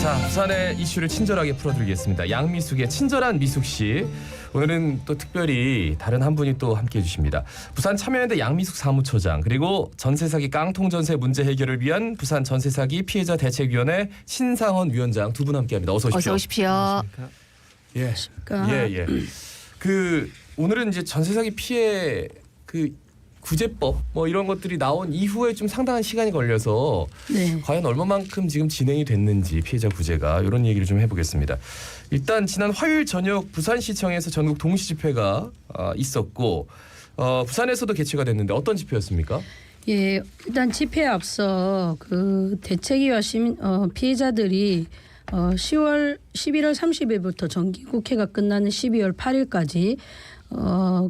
자, 부산의 이슈를 친절하게 풀어드리겠습니다. 양미숙의 친절한 미숙 씨. 오늘은 또 특별히 다른 한 분이 또 함께해 주십니다. 부산 참여연대 양미숙 사무처장, 그리고 전세 사기 깡통 전세 문제 해결을 위한 부산 전세 사기 피해자 대책위원회 신상헌 위원장 두 분 함께합니다. 어서 오십시오. 어서 오십시오. 예. 예. 그 오늘은 이제 전세 사기 피해 구제법 뭐 이런 것들이 나온 이후에 좀 상당한 시간이 걸려서 네. 과연 얼마만큼 지금 진행이 됐는지 피해자 구제가 이런 얘기를 좀 해보겠습니다. 일단 지난 화요일 저녁 부산시청에서 전국 동시 집회가 있었고 부산에서도 개최가 됐는데 어떤 집회였습니까? 예, 일단 집회에 앞서 그 대책위와 시민 피해자들이 11월 30일부터 정기국회가 끝나는 12월 8일까지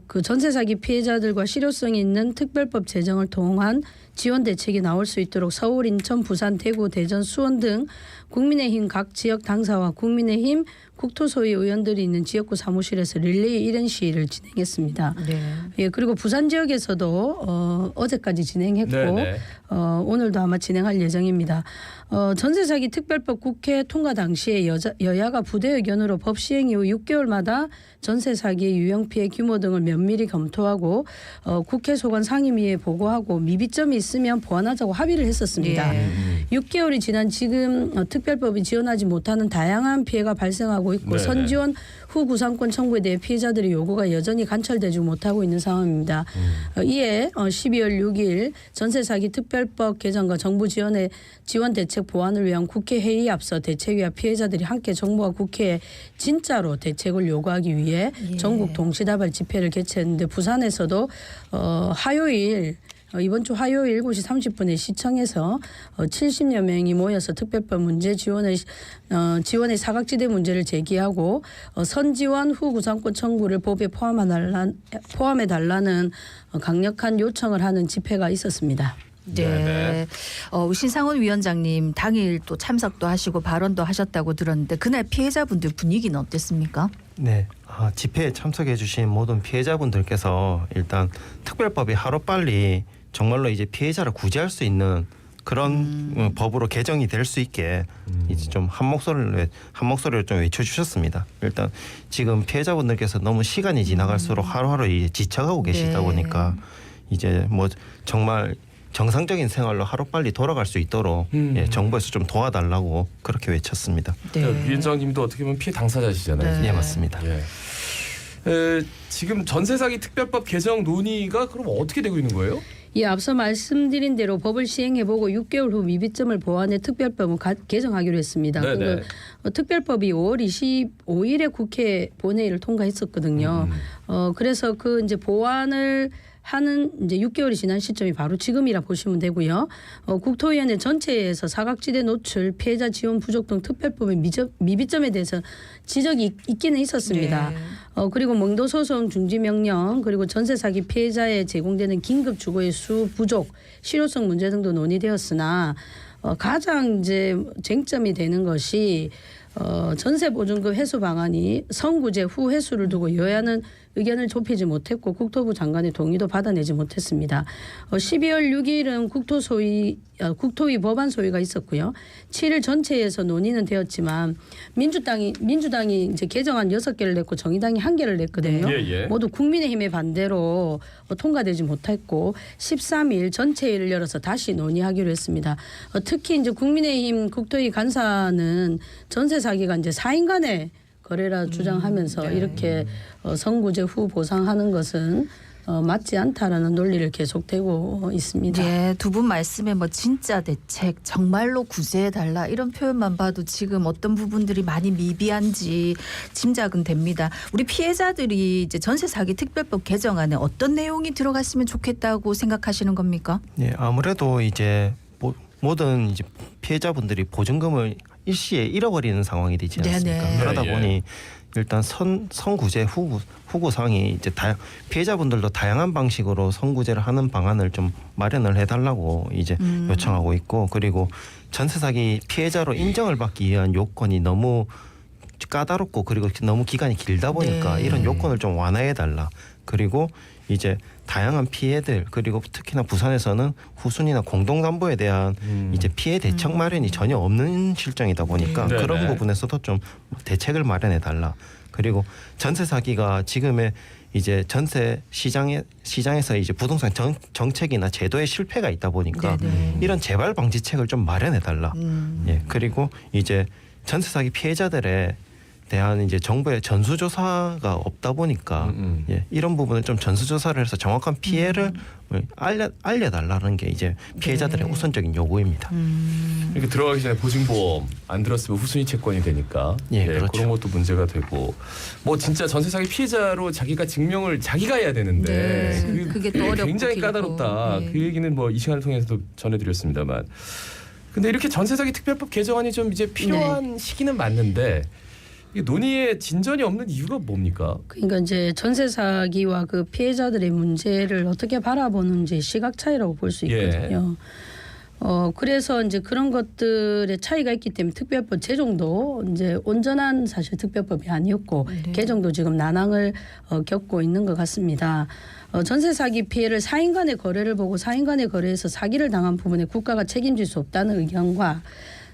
그 전세 사기 피해자들과 실효성이 있는 특별법 제정을 통한 지원 대책이 나올 수 있도록 서울, 인천, 부산, 대구, 대전, 수원 등 국민의힘 각 지역 당사와 국민의힘 국토소위 의원들이 있는 지역구 사무실에서 릴레이 1인 시위를 진행했습니다. 네. 예, 그리고 부산 지역에서도 어제까지 진행했고 오늘도 아마 진행할 예정입니다. 전세 사기 특별법 국회 통과 당시에 여야가 부대 의견으로 법 시행 이후 6개월마다 전세 사기의 유형 피해 규모 등을 면밀히 검토하고 국회 소관 상임위에 보고하고 미비점이 있으면 보완하자고 합의를 했었습니다. 6개월이 지난 지금 특별법이 지원하지 못하는 다양한 피해가 발생하고 있고 선지원 후 구상권 청구에 대해 피해자들의 요구가 여전히 관철되지 못하고 있는 상황입니다. 이에 12월 6일 전세 사기 특별법 개정과 정부 지원 대책 보완을 위한 국회 회의에 앞서 대책위와 피해자들이 함께 정부와 국회에 진짜로 대책을 요구하기 위해 전국 동시다발 집회를 개최했는데 부산에서도 화요일 이번 주 화요일 7시 30분에 시청에서 70여 명이 모여서 특별법 문제 지원의 사각지대 문제를 제기하고 선지원 후 구상권 청구를 법에 포함해달라는 강력한 요청을 하는 집회가 있었습니다. 네. 신상헌 위원장님 당일 또 참석도 하시고 발언도 하셨다고 들었는데 그날 피해자분들 분위기는 어땠습니까? 네. 집회에 참석해 주신 모든 피해자분들께서 일단 특별법이 하루빨리 정말로 이제 피해자를 구제할 수 있는 그런 법으로 개정이 될 수 있게 이제 좀 한 목소리를 좀 외쳐주셨습니다. 일단 지금 피해자분들께서 너무 시간이 지나갈수록 하루하루 이제 지쳐가고 계시다 보니까 이제 뭐 정말 정상적인 생활로 하루빨리 돌아갈 수 있도록 정부에서 좀 도와달라고 그렇게 외쳤습니다. 네. 위원장님도 어떻게 보면 피해 당사자시잖아요. 네. 예, 맞습니다. 지금 전세 사기 특별법 개정 논의가 그럼 어떻게 되고 있는 거예요? 예, 앞서 말씀드린 대로 법을 시행해보고 6개월 후 미비점을 보완해 특별법을 개정하기로 했습니다. 특별법이 5월 25일에 국회 본회의를 통과했었거든요. 그래서 그 이제 보완을 하는 이제 6개월이 지난 시점이 바로 지금이라 보시면 되고요. 국토위원회 전체에서 사각지대 노출, 피해자 지원 부족 등 특별법의 미비점에 대해서 지적이 있기는 있었습니다. 네. 그리고 명도 소송 중지 명령, 그리고 전세 사기 피해자에 제공되는 긴급 주거의 수 부족, 실효성 문제 등도 논의되었으나 가장 이제 쟁점이 되는 것이 전세 보증금 회수 방안이 선구제 후 회수를 두고 여야는 의견을 좁히지 못했고 국토부 장관의 동의도 받아내지 못했습니다. 12월 6일은 국토위 법안 소위가 있었고요. 7일 전체에서 논의는 되었지만 민주당이 이제 개정안 6개를 냈고 정의당이 1개를 냈거든요. 모두 국민의힘의 반대로 통과되지 못했고 13일 전체회의를 열어서 다시 논의하기로 했습니다. 특히 이제 국민의힘 국토위 간사는 전세 사기가 이제 4인 간의 거래라 주장하면서 이렇게 선구제 후 보상하는 것은 맞지 않다라는 논리를 계속되고 있습니다. 네, 두 분 말씀에 뭐 진짜 대책, 정말로 구제해달라 이런 표현만 봐도 지금 어떤 부분들이 많이 미비한지 짐작은 됩니다. 우리 피해자들이 이제 전세 사기 특별법 개정안에 어떤 내용이 들어갔으면 좋겠다고 생각하시는 겁니까? 네, 아무래도 이제 모든 이제 피해자분들이 보증금을 일시에 잃어버리는 상황이 되지 않습니까? 네네. 그러다 보니 일단 선구제 후구상이 이제 피해자분들도 다양한 방식으로 선구제를 하는 방안을 좀 마련을 해달라고 이제 요청하고 있고, 그리고 전세 사기 피해자로 인정을 받기 위한 요건이 너무 까다롭고 그리고 너무 기간이 길다 보니까 네. 이런 요건을 좀 완화해 달라. 그리고 이제 다양한 피해들 그리고 특히나 부산에서는 후순위나 공동담보에 대한 이제 피해 대책 마련이 전혀 없는 실정이다 보니까 네. 그런 네네. 부분에서도 좀 대책을 마련해 달라. 그리고 전세 사기가 지금의 이제 전세 시장에서 이제 부동산 정책이나 제도의 실패가 있다 보니까 네네. 이런 재발 방지책을 좀 마련해 달라. 예. 그리고 이제 전세 사기 피해자들에 대한 이제 정부의 전수조사가 없다 보니까 예, 이런 부분을 좀 전수조사를 해서 정확한 피해를 알려달라는 게 이제 피해자들의 네. 우선적인 요구입니다. 이렇게 들어가기 전에 보증보험 안 들었으면 후순위 채권이 되니까 예, 네, 그렇죠. 그런 것도 문제가 되고 뭐 진짜 전세 사기 피해자로 자기가 증명을 자기가 해야 되는데 네, 그게 또 어렵고 굉장히 길고. 까다롭다. 네. 그 얘기는 뭐 이 시간을 통해서도 전해드렸습니다만 근데 이렇게 전세 사기 특별법 개정안이 좀 이제 필요한 시기는 맞는데 이게 논의에 진전이 없는 이유가 뭡니까? 그러니까 이제 전세 사기와 그 피해자들의 문제를 어떻게 바라보는지 시각 차이라고 볼 수 있거든요. 그래서 이제 그런 것들의 차이가 있기 때문에 특별법 제정도 이제 온전한 사실 특별법이 아니었고 네. 개정도 지금 난항을 겪고 있는 것 같습니다. 전세 사기 피해를 사인 간의 거래를 보고 사인 간의 거래에서 사기를 당한 부분에 국가가 책임질 수 없다는 의견과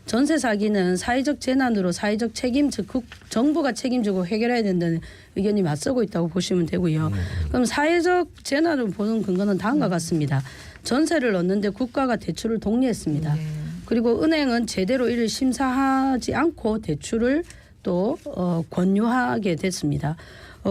전세 사기는 사회적 재난으로 사회적 책임 즉 정부가 책임지고 해결해야 된다는 의견이 맞서고 있다고 보시면 되고요. 그럼 사회적 재난을 보는 근거는 다음과 같습니다. 전세를 얻는데 국가가 대출을 독려했습니다. 그리고 은행은 제대로 이를 심사하지 않고 대출을 또 권유하게 됐습니다.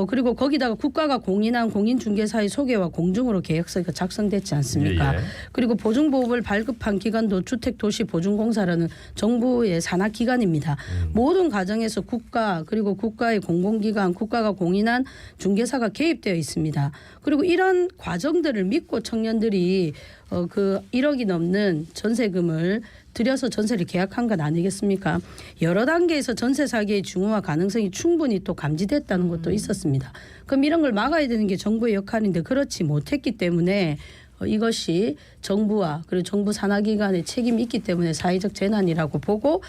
그리고 거기다가 국가가 공인한 공인중개사의 소개와 공증으로 계약서가 작성됐지 않습니까? 예. 그리고 보증보험을 발급한 기관도 주택도시보증공사라는 정부의 산하기관입니다. 모든 과정에서 국가 그리고 국가의 공공기관, 국가가 공인한 중개사가 개입되어 있습니다. 그리고 이런 과정들을 믿고 청년들이 그 1억이 넘는 전세금을 들여서 전세를 계약한 건 아니겠습니까? 여러 단계에서 전세 사기의 중후화 가능성이 충분히 또 감지됐다는 것도 있었습니다. 그럼 이런 걸 막아야 되는 게 정부의 역할인데 그렇지 못했기 때문에 이것이 정부와 그리고 정부 산하기관의 책임이 있기 때문에 사회적 재난이라고 보고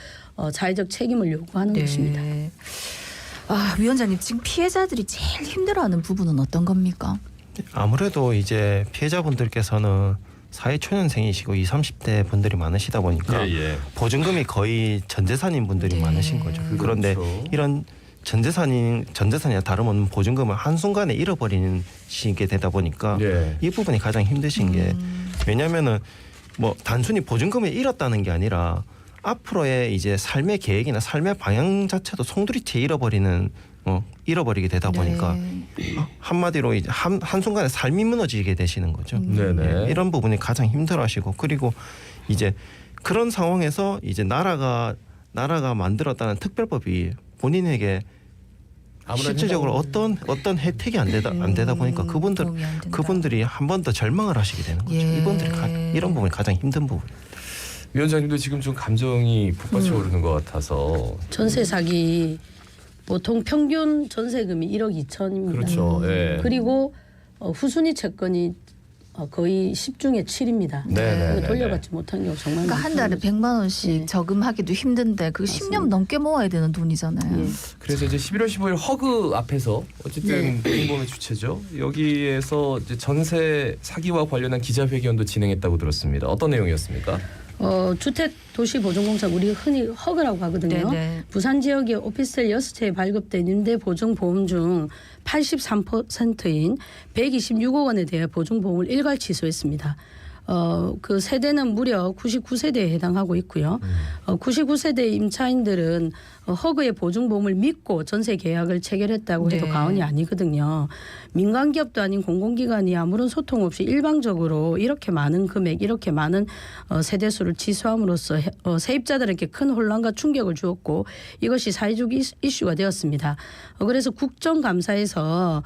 사회적 책임을 요구하는 것입니다. 아, 위원장님 지금 피해자들이 제일 힘들어하는 부분은 어떤 겁니까? 아무래도 이제 피해자분들께서는 사회초년생이시고 20, 30대 분들이 많으시다 보니까 보증금이 거의 전 재산인 분들이 네. 많으신 거죠. 그런데 그렇죠. 이런 전 재산이나 다름없는 보증금을 한순간에 잃어버리시게 되다 보니까 이 부분이 가장 힘드신 게 왜냐하면은 뭐 단순히 보증금을 잃었다는 게 아니라 앞으로의 이제 삶의 계획이나 삶의 방향 자체도 송두리째 잃어버리게 되다 보니까 한마디로 이제 한순간에 삶이 무너지게 되시는 거죠. 네네. 예, 이런 부분이 가장 힘들어하시고 그리고 이제 그런 상황에서 이제 나라가 만들었다는 특별법이 본인에게 실질적으로 어떤 혜택이 안 되다 보니까 그분들이 한 번 더 절망을 하시게 되는 거죠. 예. 이분들이 이런 부분이 가장 힘든 부분. 위원장님도 지금 좀 감정이 북받쳐 오르는 것 같아서 전세 사기 보통 평균 전세금이 1억 2천입니다. 그렇죠. 예. 그리고 후순위 채권이 거의 10중에 7입니다. 네네네네. 돌려받지 못한 경우 정말 그러니까 한 달에 많습니다. 100만 원씩 네. 저금하기도 힘든데 그거 10년 넘게 모아야 되는 돈이잖아요. 예. 그래서 이제 11월 15일 허그 앞에서 어쨌든 보증보험의 주체죠. 여기에서 이제 전세 사기와 관련한 기자회견도 진행했다고 들었습니다. 어떤 내용이었습니까? 주택도시보증공사 우리 흔히 허그라고 하거든요. 네네. 부산 지역에 오피스텔 6채에 발급된 임대보증보험 중 83%인 126억 원에 대해 보증보험을 일괄 취소했습니다. 그 세대는 무려 99세대에 해당하고 있고요. 99세대 임차인들은 허그의 보증보험을 믿고 전세 계약을 체결했다고 해도 네. 과언이 아니거든요. 민간기업도 아닌 공공기관이 아무런 소통 없이 일방적으로 이렇게 많은 금액, 이렇게 많은 세대수를 취소함으로써 세입자들에게 큰 혼란과 충격을 주었고 이것이 사회적 이슈가 되었습니다. 그래서 국정감사에서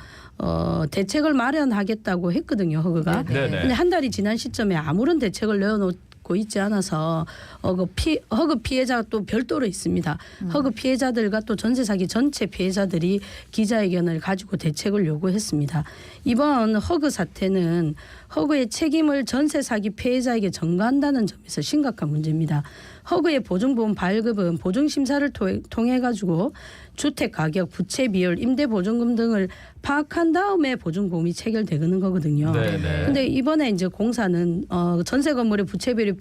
대책을 마련하겠다고 했거든요. 허그가. 네네. 근데 한 달이 지난 시점에 아무런 대책을 내어놓고 있지 않아서 허그 피해자가 또 별도로 있습니다. 허그 피해자들과 또 전세 사기 전체 피해자들이 기자회견을 가지고 대책을 요구했습니다. 이번 허그 사태는 허그의 책임을 전세 사기 피해자에게 전가한다는 점에서 심각한 문제입니다. 허그의 보증보험 발급은 보증심사를 통해 가지고 주택 가격, 부채 비율, 임대 보증금 등을 파악한 다음에 보증보험이 체결되는 거거든요. 네네. 근데 이번에 이제 공사는 전세 건물의 부채 비율이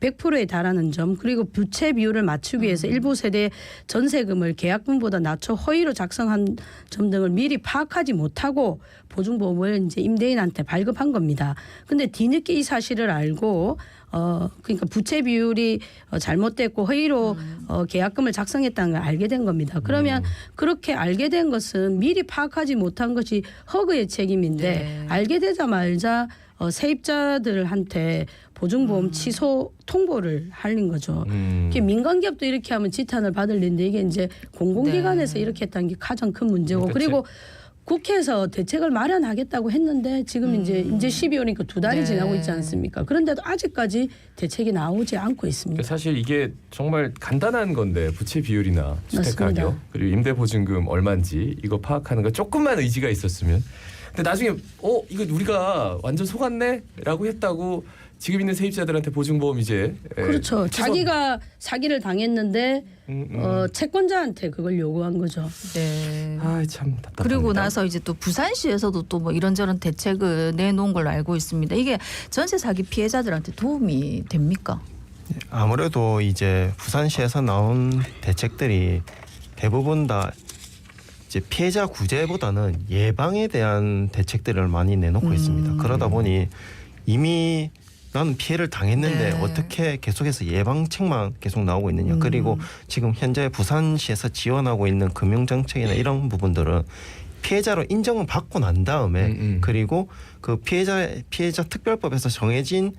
100%에 달하는 점, 그리고 부채 비율을 맞추기 위해서 일부 세대의 전세금을 계약금보다 낮춰 허위로 작성한 점 등을 미리 파악하지 못하고 보증보험을 이제 임대인한테 발급한 겁니다. 근데 뒤늦게 이 사실을 알고 그러니까 부채 비율이 잘못됐고 허위로 계약금을 작성했다는 걸 알게 된 겁니다. 그러면 그렇게 알게 된 것은 미리 파악하지 못한 것이 허그의 책임인데 네. 알게 되자마자 세입자들한테 보증보험 취소 통보를 하는 거죠. 이게 민간기업도 이렇게 하면 지탄을 받을 일인데 이게 이제 공공기관에서 네. 이렇게 했다는 게 가장 큰 문제고 그치. 그리고 국회에서 대책을 마련하겠다고 했는데 지금 이제 12월이니까 2달이 네. 지나고 있지 않습니까? 그런데도 아직까지 대책이 나오지 않고 있습니다. 사실 이게 정말 간단한 건데 부채 비율이나 주택 맞습니다. 가격 그리고 임대 보증금 얼마인지 이거 파악하는 거 조금만 의지가 있었으면 근데 나중에 이거 우리가 완전 속았네라고 했다고 지금 있는 세입자들한테 보증보험 이제 그렇죠. 취소- 자기가 사기를 당했는데 채권자한테 그걸 요구한 거죠. 네. 참 답답합니다. 그리고 나서 이제 또 부산시에서도 또 뭐 이런저런 대책을 내놓은 걸로 알고 있습니다. 이게 전세 사기 피해자들한테 도움이 됩니까? 아무래도 이제 부산시에서 나온 대책들이 대부분 다 이제 피해자 구제보다는 예방에 대한 대책들을 많이 내놓고 있습니다. 그러다 보니 이미 나는 피해를 당했는데 네. 어떻게 계속해서 예방책만 계속 나오고 있느냐. 그리고 지금 현재 부산시에서 지원하고 있는 금융정책이나 이런 부분들은 피해자로 인정을 받고 난 다음에 그리고 그 피해자 특별법에서 정해진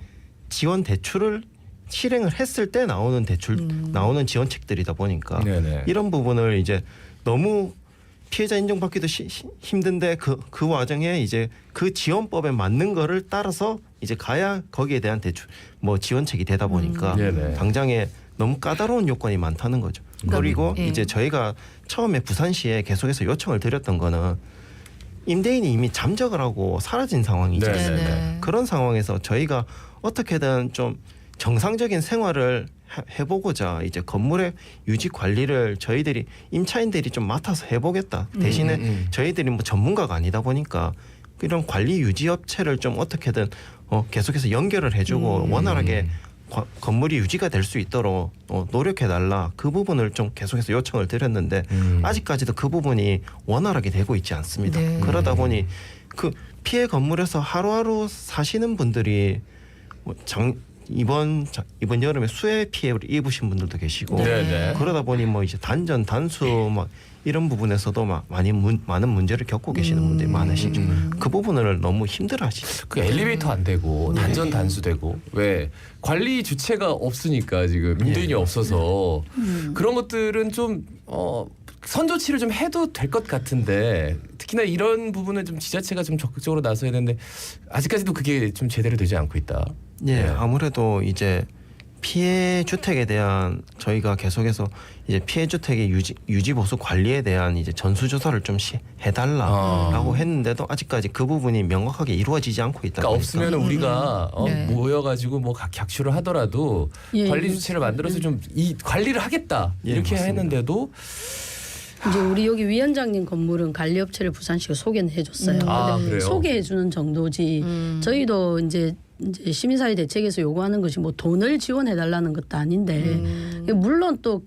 지원 대출을 실행을 했을 때 나오는 나오는 지원책들이다 보니까 네네. 이런 부분을 이제 너무 피해자 인정받기도 힘든데 그 와중에 이제 그 지원법에 맞는 거를 따라서 이제 가야 거기에 대한 대출 뭐 지원책이 되다 보니까 네네. 당장에 너무 까다로운 요건이 많다는 거죠. 그러니까, 그리고 예. 이제 저희가 처음에 부산시에 계속해서 요청을 드렸던 거는 임대인이 이미 잠적을 하고 사라진 상황이지 네네. 않습니까? 네네. 그런 상황에서 저희가 어떻게든 좀 정상적인 생활을 해보고자 이제 건물의 유지 관리를 저희들이 임차인들이 좀 맡아서 해보겠다. 대신에 저희들이 뭐 전문가가 아니다 보니까 이런 관리 유지 업체를 좀 어떻게든 계속해서 연결을 해주고 원활하게 건물이 유지가 될 수 있도록 노력해달라. 그 부분을 좀 계속해서 요청을 드렸는데 아직까지도 그 부분이 원활하게 되고 있지 않습니다. 네. 그러다 보니 그 피해 건물에서 하루하루 사시는 분들이 뭐 이번 여름에 수해 피해를 입으신 분들도 계시고 네네. 그러다 보니 뭐 이제 단전 단수 막 이런 부분에서도 막 많은 문제를 겪고 계시는 분들이 많으시죠. 그 부분을 너무 힘들어하시죠. 그 엘리베이터 안 되고 단전 단수되고 왜 관리 주체가 없으니까 지금 임대인이 없어서 그런 것들은 좀 선조 치를 좀 해도 될 것 같은데 특히나 이런 부분은 좀 지자체가 좀 적극적으로 나서야 되는데 아직까지도 그게 좀 제대로 되지 않고 있다. 예, 네. 아무래도 이제 피해 주택에 대한 저희가 계속해서 이제 피해 주택의 유지 보수 관리에 대한 이제 전수조사를 좀 해달라라고 했는데도 아직까지 그 부분이 명확하게 이루어지지 않고 있다. 그러니까 보니까 없으면 우리가 네. 모여가지고 뭐 객출을 하더라도 예, 관리 예. 주체를 만들어서 좀 이 관리를 하겠다 예, 이렇게 맞습니다. 했는데도 이제 우리 여기 위원장님 건물은 관리업체를 부산시가 소개는 해줬어요. 아, 근데 그래요? 소개해주는 정도지 저희도 이제 시민사회 대책에서 요구하는 것이 뭐 돈을 지원해달라는 것도 아닌데 물론 또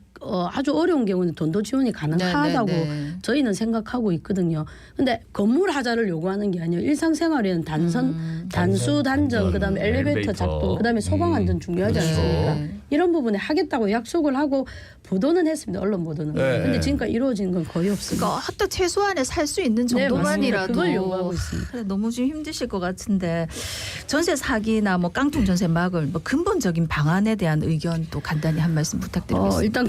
아주 어려운 경우는 돈도 지원이 가능하다고 네네네. 저희는 생각하고 있거든요. 근데 건물 하자를 요구하는 게 아니에요. 일상생활에는 단수 단전 그다음에 엘리베이터 엘리베이터. 작동 그다음에 소방 안전 중요하지 그렇죠. 않습니까? 이런 부분에 하겠다고 약속을 하고 보도는 했습니다. 언론 보도는. 네. 근데 지금까지 이루어진 건 거의 없습니다. 그러니까 하여튼 최소한의 살 수 있는 네, 정도만이라도 맞습니다. 그걸 요구하고 있습니다. 그래, 너무 좀 힘드실 것 같은데 전세 사기나 뭐 깡통 전세 막을 뭐 근본적인 방안에 대한 의견 또 간단히 한 말씀 부탁드리겠습니다. 일단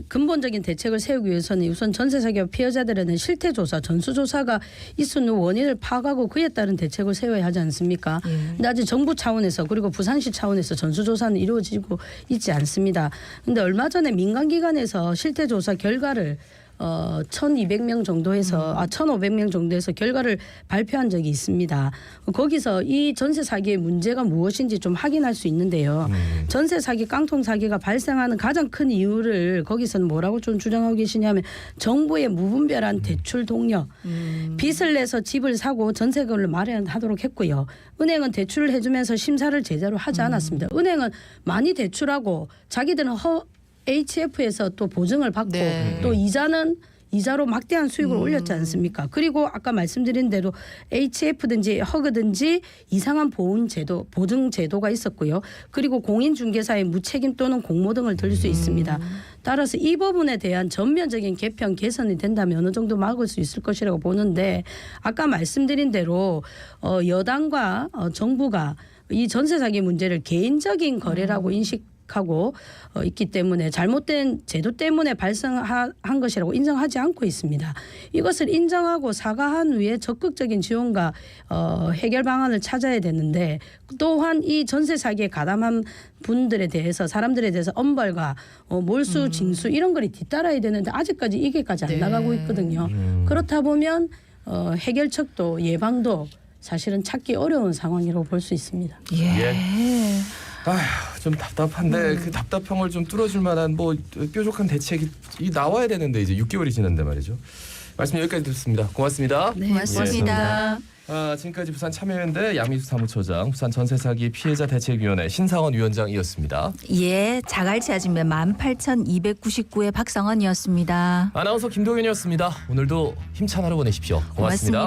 근본적인 대책을 세우기 위해서는 우선 전세 사기와 피해자들에는 실태 조사, 전수 조사가 있은 원인을 파악하고 그에 따른 대책을 세워야 하지 않습니까? 예. 근데 아직 정부 차원에서 그리고 부산시 차원에서 전수 조사는 이루어지고 있지 않습니다. 근데 얼마 전에 민간 기관에서 실태 조사 결과를 1,200명 정도에서 1,500명 정도에서 결과를 발표한 적이 있습니다. 거기서 이 전세 사기의 문제가 무엇인지 좀 확인할 수 있는데요. 전세 사기, 깡통 사기가 발생하는 가장 큰 이유를 거기서는 뭐라고 좀 주장하고 계시냐면 정부의 무분별한 대출 동력, 빚을 내서 집을 사고 전세금을 마련하도록 했고요. 은행은 대출을 해주면서 심사를 제대로 하지 않았습니다. 은행은 많이 대출하고 자기들은 HF에서 또 보증을 받고 네. 또 이자로 막대한 수익을 올렸지 않습니까? 그리고 아까 말씀드린 대로 HF든지 허그든지 이상한 보증 제도가 있었고요. 그리고 공인중개사의 무책임 또는 공모 등을 들 수 있습니다. 따라서 이 부분에 대한 전면적인 개편 개선이 된다면 어느 정도 막을 수 있을 것이라고 보는데 아까 말씀드린 대로 여당과 정부가 이 전세 사기 문제를 개인적인 거래라고 인식하고 있기 때문에 잘못된 제도 때문에 발생한 것이라고 인정하지 않고 있습니다. 이것을 인정하고 사과한 후에 적극적인 지원과 해결 방안을 찾아야 되는데 또한 이 전세 사기에 가담한 분들에 대해서 사람들에 대해서 엄벌과 몰수 징수 이런 것이 뒤따라야 되는데 아직까지 이게까지 안 나가고 있거든요. 그렇다 보면 해결책도 예방도 사실은 찾기 어려운 상황이라고 볼 수 있습니다. 예. 아휴, 좀 답답한데 그 답답함을 좀 뚫어줄 만한 뭐 뾰족한 대책이 나와야 되는데 이제 6개월이 지났는데 말이죠. 말씀 여기까지 듣습니다. 고맙습니다. 네, 고맙습니다. 지금까지 부산 참여연대 양미숙 사무처장, 부산 전세사기 피해자 대책위원회 신상원 위원장이었습니다. 예, 자갈치 아줌매 18,299의 박상원이었습니다. 아나운서 김동현이었습니다. 오늘도 힘찬 하루 보내십시오. 고맙습니다.